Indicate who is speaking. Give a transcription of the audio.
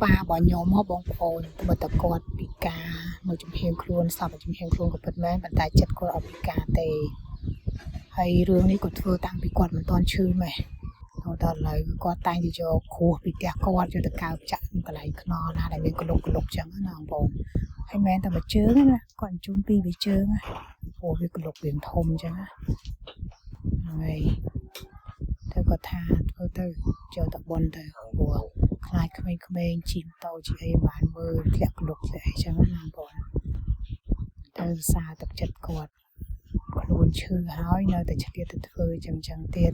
Speaker 1: ប៉ាបងញោមបងប្អូនទៅតគាត់ពីការនៅជំហៀងខ្លួនសពជំហៀងខ្លួនក៏ពិតមែនប៉ុន្តែចិត្តគាត់អត់ពីការទេហើយរឿងនេះក៏ធ្វើតាំងពីគាត់មិនទាន់ឈឺម៉េះដល់ឥឡូវគាត់តែងតែយកគ្រោះពីផ្ទះគាត់យកទៅកើបចាក់កន្លែងខ្នល់ណាដែលមានកលុកចឹងណាបងប្អូនហើយមែនតែមួយជើងណាគាត់ជូនពីរវាជើងណាព្រោះវាកលុកវាធំចឹងណាហើយទៅគាត់ថាធ្វើទៅចូលទៅបនទៅព្រោះខ្លាចក្មេងៗជីម៉ូតូជីអីបានមើលធ្លាក់កលុកស្អីចឹងណាបងប្អូនទៅសារទឹកចិត្តគាត់ខ្លួនឈឺហើយនៅតែឆ្លៀតទៅធ្វើចឹងទៀត